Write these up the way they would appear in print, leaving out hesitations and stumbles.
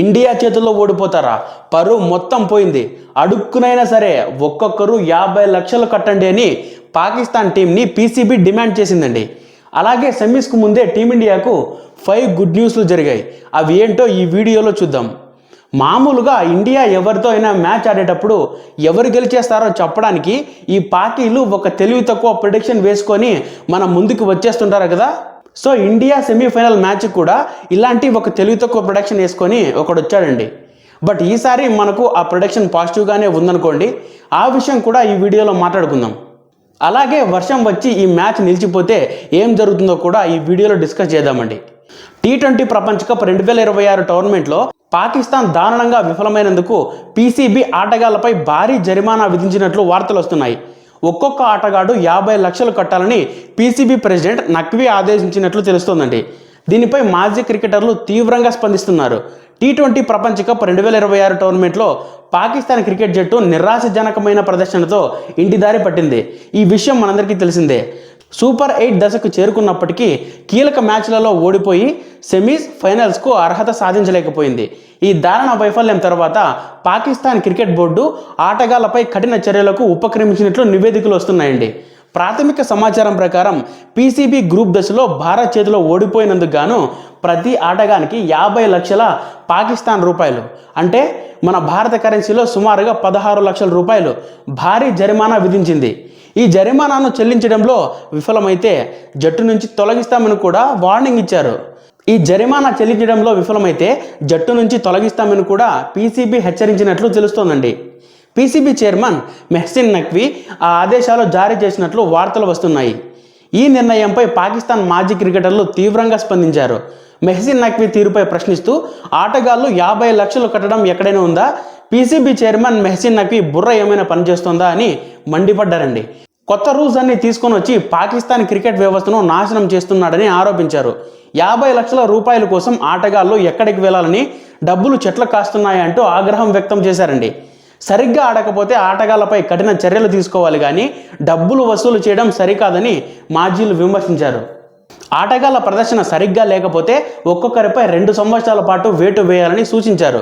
India చేతుల్లో ఓడిపోతారా? పరువు మొత్తం పోయింది. అడుక్కునైనా సరే ఒక్కొక్కరు 50 లక్షలు కట్టండి అని పాకిస్తాన్ టీంని పీసీబీ డిమాండ్ చేసిందండి. అలాగే సెమీస్కు ముందే టీమిండియాకు 5 గుడ్ న్యూస్లు జరిగాయి. అవి ఏంటో ఈ వీడియోలో చూద్దాం. మామూలుగా ఇండియా ఎవరితో అయినా మ్యాచ్ ఆడేటప్పుడు ఎవరు గెలిచేస్తారో చెప్పడానికి ఈ పార్టీలు ఒక తెలివి తక్కువ ప్రిడిక్షన్ వేసుకొని మన ముందుకు వచ్చేస్తుంటారు కదా. సో ఇండియా సెమీఫైనల్ మ్యాచ్ కూడా ఇలాంటి ఒక తెలివి తక్కువ ప్రొడక్షన్ వేసుకొని ఒకడు వచ్చాడండి. బట్ ఈసారి మనకు ఆ ప్రొడక్షన్ పాజిటివ్గానే ఉందనుకోండి. ఆ విషయం కూడా ఈ వీడియోలో మాట్లాడుకుందాం. అలాగే వర్షం వచ్చి ఈ మ్యాచ్ నిలిచిపోతే ఏం జరుగుతుందో కూడా ఈ వీడియోలో డిస్కస్ చేద్దామండి. T20 ప్రపంచ కప్ 2026 టోర్నమెంట్లో పాకిస్తాన్ దారుణంగా విఫలమైనందుకు పీసీబీ ఆటగాళ్లపై భారీ జరిమానా విధించినట్లు వార్తలు వస్తున్నాయి. ఒక్కొక్క ఆటగాడు 50 లక్షలు కట్టాలని పీసీబీ ప్రెసిడెంట్ నఖ్వీ ఆదేశించినట్లు తెలుస్తోందండి. దీనిపై మాజీ క్రికెటర్లు తీవ్రంగా స్పందిస్తున్నారు. T20 ప్రపంచ కప్ 2026 టోర్నమెంట్లో పాకిస్తాన్ క్రికెట్ జట్టు నిరాశజనకమైన ప్రదర్శనతో ఇంటిదారి పట్టింది. ఈ విషయం మనందరికీ తెలిసిందే. సూపర్ 8 దశకు చేరుకున్నప్పటికీ కీలక మ్యాచ్లలో ఓడిపోయి సెమీస్ ఫైనల్స్కు అర్హత సాధించలేకపోయింది. ఈ దారుణ వైఫల్యం తర్వాత పాకిస్తాన్ క్రికెట్ బోర్డు ఆటగాళ్లపై కఠిన చర్యలకు ఉపక్రమించినట్లు నివేదికలు వస్తున్నాయండి. ప్రాథమిక సమాచారం ప్రకారం పీసీబీ గ్రూప్ దశలో భారత్ చేతిలో ఓడిపోయినందుకు గాను ప్రతి ఆటగానికి 50 లక్షల పాకిస్తాన్ రూపాయలు, అంటే మన భారత కరెన్సీలో సుమారుగా 16 లక్షల రూపాయలు భారీ జరిమానా విధించింది. ఈ జరిమానాను చెల్లించడంలో విఫలమైతే జట్టు నుంచి తొలగిస్తామని కూడా వార్నింగ్ ఇచ్చారు. ఈ జరిమానా చెల్లించడంలో విఫలమైతే జట్టు నుంచి తొలగిస్తామని కూడా పీసీబీ హెచ్చరించినట్లు తెలుస్తోందండి. పీసీబీ చైర్మన్ మెహసిన్ నఖ్వీ ఆ ఆదేశాలు జారీ చేసినట్లు వార్తలు వస్తున్నాయి. ఈ నిర్ణయంపై పాకిస్తాన్ మాజీ క్రికెటర్లు తీవ్రంగా స్పందించారు. మెహసిన్ నఖ్వీ తీరుపై ప్రశ్నిస్తూ ఆటగాళ్లు 50 లక్షలు కట్టడం ఎక్కడైనా ఉందా? పీసీబీ చైర్మన్ మెహసిన్ నఖ్వీ బుర్ర ఏమైనా పనిచేస్తుందా అని మండిపడ్డారండి. కొత్త రూల్స్ అన్ని తీసుకొని వచ్చి పాకిస్తాన్ క్రికెట్ వ్యవస్థను నాశనం చేస్తున్నాడని ఆరోపించారు. 50 లక్షల రూపాయల కోసం ఆటగాళ్లు ఎక్కడికి వెళ్లాలని డబ్బులు చెట్లు కాస్తున్నాయంటూ ఆగ్రహం వ్యక్తం చేశారండి. సరిగ్గా ఆడకపోతే ఆటగాళ్లపై కఠిన చర్యలు తీసుకోవాలి కానీ డబ్బులు వసూలు చేయడం సరికాదని మాజీలు విమర్శించారు. ఆటగాళ్ల ప్రదర్శన సరిగ్గా లేకపోతే ఒక్కొక్కరిపై 2 సంవత్సరాల పాటు వేటు వేయాలని సూచించారు.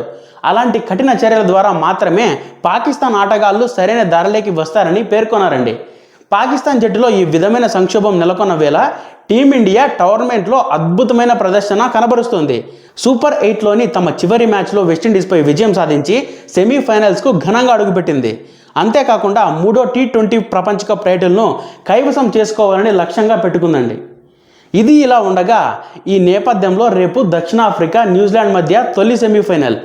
అలాంటి కఠిన చర్యల ద్వారా మాత్రమే పాకిస్తాన్ ఆటగాళ్లు సరైన దారిలోకి వస్తారని పేర్కొన్నారండి. పాకిస్తాన్ జట్టులో ఈ విధమైన సంక్షోభం నెలకొన్న వేళ టీమిండియా టోర్నమెంట్లో అద్భుతమైన ప్రదర్శన కనబరుస్తోంది. సూపర్ 8లోని తమ చివరి మ్యాచ్లో వెస్టిండీస్పై విజయం సాధించి సెమీఫైనల్స్కు ఘనంగా అడుగుపెట్టింది. అంతేకాకుండా 3వ T20 ప్రపంచ కప్ టైటిల్ను కైవసం చేసుకోవాలని లక్ష్యంగా పెట్టుకుందండి. ఇది ఇలా ఉండగా ఈ నేపథ్యంలో రేపు దక్షిణాఫ్రికా న్యూజిలాండ్ మధ్య తొలి సెమీఫైనల్,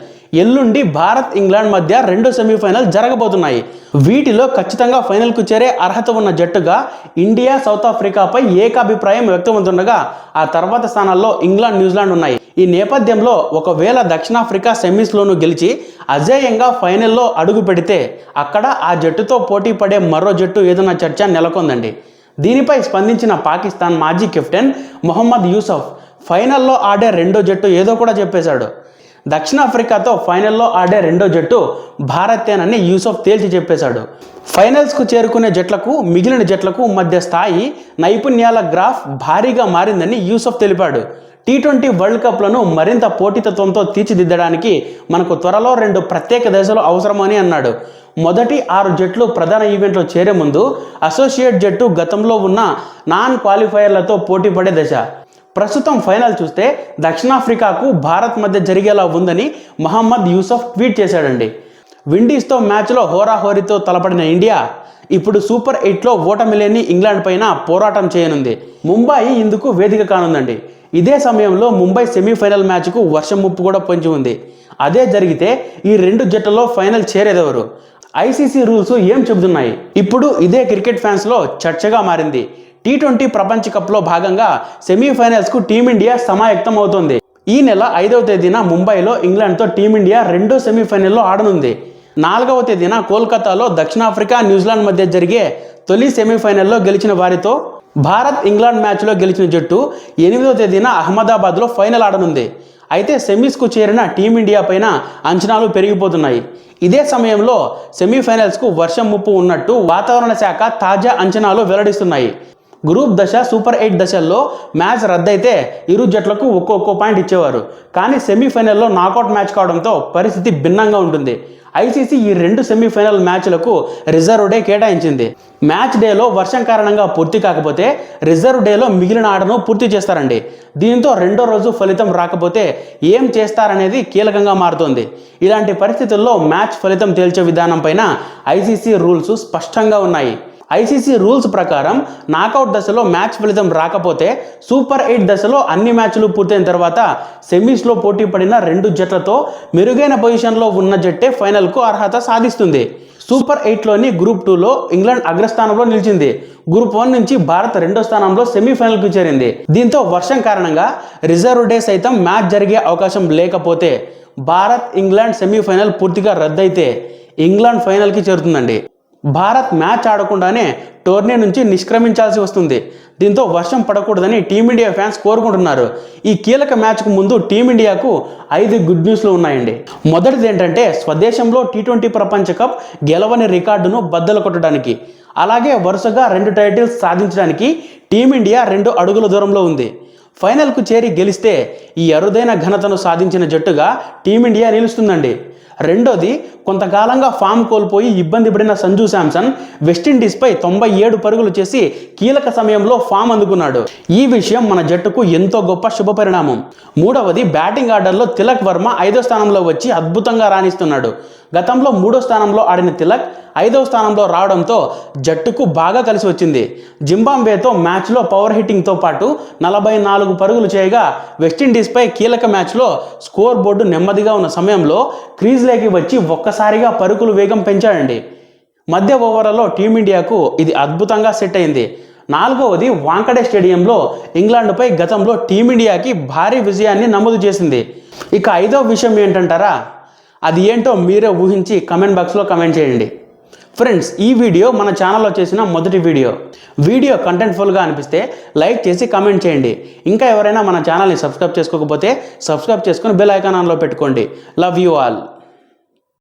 ఎల్లుండి భారత్ ఇంగ్లాండ్ మధ్య 2 సెమీఫైనల్ జరగబోతున్నాయి. వీటిలో ఖచ్చితంగా ఫైనల్కు చేరే అర్హత ఉన్న జట్టుగా ఇండియా సౌత్ ఆఫ్రికాపై ఏకాభిప్రాయం వ్యక్తమవుతుండగా ఆ తర్వాత స్థానాల్లో ఇంగ్లాండ్ న్యూజిలాండ్ ఉన్నాయి. ఈ నేపథ్యంలో ఒకవేళ దక్షిణాఫ్రికా సెమీస్లోనూ గెలిచి అజేయంగా ఫైనల్లో అడుగు పెడితే అక్కడ ఆ జట్టుతో పోటీ పడే మరో జట్టు ఏదన్న చర్చ నెలకొందండి. దీనిపై స్పందించిన పాకిస్తాన్ మాజీ కెప్టెన్ మొహమ్మద్ యూసఫ్ ఫైనల్లో ఆడే రెండో జట్టు ఏదో కూడా చెప్పేశాడు. దక్షిణాఫ్రికాతో ఫైనల్లో ఆడే రెండో జట్టు భారతేనని యూసఫ్ తేల్చి చెప్పేశాడు. ఫైనల్స్కు చేరుకునే జట్లకు మిగిలిన జట్లకు మధ్య స్థాయి నైపుణ్యాల గ్రాఫ్ భారీగా మారిందని యూసఫ్ తెలిపాడు. T20 వరల్డ్ కప్లను మరింత పోటీతత్వంతో తీర్చిదిద్దడానికి మనకు త్వరలో 2 ప్రత్యేక దశలు అవసరమని అన్నాడు. మొదటి 6 జట్లు ప్రధాన ఈవెంట్లో చేరే ముందు అసోసియేట్ జట్టు గతంలో ఉన్న నాన్ క్వాలిఫైయర్లతో పోటీ పడే దశ. ప్రస్తుతం ఫైనల్ చూస్తే దక్షిణాఫ్రికాకు భారత్ మధ్య జరిగేలా ఉందని మహమ్మద్ యూసఫ్ ట్వీట్ చేశాడండి. విండీస్తో మ్యాచ్లో హోరాహోరీతో తలపడిన ఇండియా ఇప్పుడు సూపర్ 8లో ఓటమి లేని ఇంగ్లాండ్ పైన పోరాటం చేయనుంది. ముంబాయి ఇందుకు వేదిక కానుందండి. ఇదే సమయంలో ముంబై సెమీఫైనల్ మ్యాచ్కు వర్షం ముప్పు కూడా పొంచి ఉంది. అదే జరిగితే ఈ 2 జట్లలో ఫైనల్ చేరేదెవరు? ఐసీసీ రూల్స్ ఏం చెబుతున్నాయి? ఇప్పుడు ఇదే క్రికెట్ ఫ్యాన్స్లో చర్చగా మారింది. T20 ప్రపంచ కప్లో భాగంగా సెమీఫైనల్స్కు టీమిండియా సమాయత్తం అవుతోంది. ఈ నెల 5వ తేదీన ముంబైలో ఇంగ్లాండ్తో టీమిండియా 2వ సెమీఫైనల్లో ఆడనుంది. 4వ తేదీన కోల్కతాలో దక్షిణాఫ్రికా న్యూజిలాండ్ మధ్య జరిగే తొలి సెమీఫైనల్లో గెలిచిన వారితో భారత్ ఇంగ్లాండ్ మ్యాచ్లో గెలిచిన జట్టు 8వ తేదీన అహ్మదాబాద్లో ఫైనల్ ఆడనుంది. అయితే సెమీస్కు చేరిన టీమిండియా పైన అంచనాలు పెరిగిపోతున్నాయి. ఇదే సమయంలో సెమీఫైనల్స్కు వర్షం ముప్పు ఉన్నట్టు వాతావరణ శాఖ తాజా అంచనాలు వెల్లడిస్తున్నాయి. గ్రూప్ దశ, సూపర్ 8 దశల్లో మ్యాచ్ రద్దయితే ఇరు జట్లకు ఒక్కో పాయింట్ ఇచ్చేవారు. కానీ సెమీఫైనల్లో నాకౌట్ మ్యాచ్ కావడంతో పరిస్థితి భిన్నంగా ఉంటుంది. ఐసీసీ ఈ 2 సెమీఫైనల్ మ్యాచ్లకు రిజర్వ్ డే కేటాయించింది. మ్యాచ్ డేలో వర్షం కారణంగా పూర్తి కాకపోతే రిజర్వ్ డేలో మిగిలిన ఆటను పూర్తి చేస్తారండి. దీంతో రెండో రోజు ఫలితం రాకపోతే ఏం చేస్తారనేది కీలకంగా మారుతోంది. ఇలాంటి పరిస్థితుల్లో మ్యాచ్ ఫలితం తేల్చే విధానం పైన ఐసీసీ రూల్స్ స్పష్టంగా ఉన్నాయి. ఐసీసీ రూల్స్ ప్రకారం నాకౌట్ దశలో మ్యాచ్ ఫలితం రాకపోతే సూపర్ 8 దశలో అన్ని మ్యాచ్లు పూర్తయిన తర్వాత సెమీస్లో పోటీ పడిన 2 జట్లతో మెరుగైన పొజిషన్లో ఉన్న జట్టే ఫైనల్కు అర్హత సాధిస్తుంది. సూపర్ 8లోని గ్రూప్ 2లో ఇంగ్లాండ్ అగ్రస్థానంలో నిలిచింది. గ్రూప్ 1 నుంచి భారత్ 2వ స్థానంలో సెమీఫైనల్కు చేరింది. దీంతో వర్షం కారణంగా రిజర్వ్ డే సైతం మ్యాచ్ జరిగే అవకాశం లేకపోతే భారత్ ఇంగ్లాండ్ సెమీఫైనల్ పూర్తిగా రద్దయితే ఇంగ్లాండ్ ఫైనల్కి చేరుతుందండి. భారత్ మ్యాచ్ ఆడకుండానే టోర్నీ నుంచి నిష్క్రమించాల్సి వస్తుంది. దీంతో వర్షం పడకూడదని టీమిండియా ఫ్యాన్స్ కోరుకుంటున్నారు. ఈ కీలక మ్యాచ్కు ముందు టీమిండియాకు 5 గుడ్ న్యూస్లు ఉన్నాయండి. మొదటిది ఏంటంటే స్వదేశంలో T20 ప్రపంచ కప్ గెలవని రికార్డును బద్దలు కొట్టడానికి, అలాగే వరుసగా 2 టైటిల్స్ సాధించడానికి టీమిండియా 2 అడుగుల దూరంలో ఉంది. ఫైనల్కు చేరి గెలిస్తే ఈ అరుదైన ఘనతను సాధించిన జట్టుగా టీమిండియా నిలుస్తుందండి. రెండోది, కొంతకాలంగా ఫామ్ కోల్పోయి ఇబ్బంది పడిన సంజు శాంసన్ వెస్టిండీస్పై 97 పరుగులు చేసి కీలక సమయంలో ఫామ్ అందుకున్నాడు. ఈ విషయం మన జట్టుకు ఎంతో గొప్ప శుభపరిణామం. మూడవది, బ్యాటింగ్ ఆర్డర్లో తిలక్ వర్మ 5వ స్థానంలో వచ్చి అద్భుతంగా రాణిస్తున్నాడు. గతంలో 3వ స్థానంలో ఆడిన తిలక్ 5వ స్థానంలో రావడంతో జట్టుకు బాగా కలిసి వచ్చింది. జింబాబ్వేతో మ్యాచ్లో పవర్ హిట్టింగ్తో పాటు 44 పరుగులు చేయగా వెస్టిండీస్పై కీలక మ్యాచ్లో స్కోర్ బోర్డు నెమ్మదిగా ఉన్న సమయంలో క్రీజ్లోకి వచ్చి ఒక్కసారిగా పరుగుల వేగం పెంచాడండి. మధ్య ఓవర్లలో టీమిండియాకు ఇది అద్భుతంగా సెట్ అయింది. నాలుగవది, వాంకడే స్టేడియంలో ఇంగ్లాండ్పై గతంలో టీమిండియాకి భారీ విజయాన్ని నమోదు చేసింది. ఇక 5వ విషయం ఏంటంటారా? అది ఏంటో మీరే ఊహించి కమెంట్ బాక్స్లో కమెంట్ చేయండి. ఫ్రెండ్స్, ఈ వీడియో మన ఛానల్లో చేసిన మొదటి వీడియో కంటెంట్ఫుల్గా అనిపిస్తే లైక్ చేసి కమెంట్ చేయండి. ఇంకా ఎవరైనా మన ఛానల్ని సబ్స్క్రైబ్ చేసుకోకపోతే సబ్స్క్రైబ్ చేసుకొని బెల్ ఐకాన్ ఆన్లో పెట్టుకోండి. Love you all.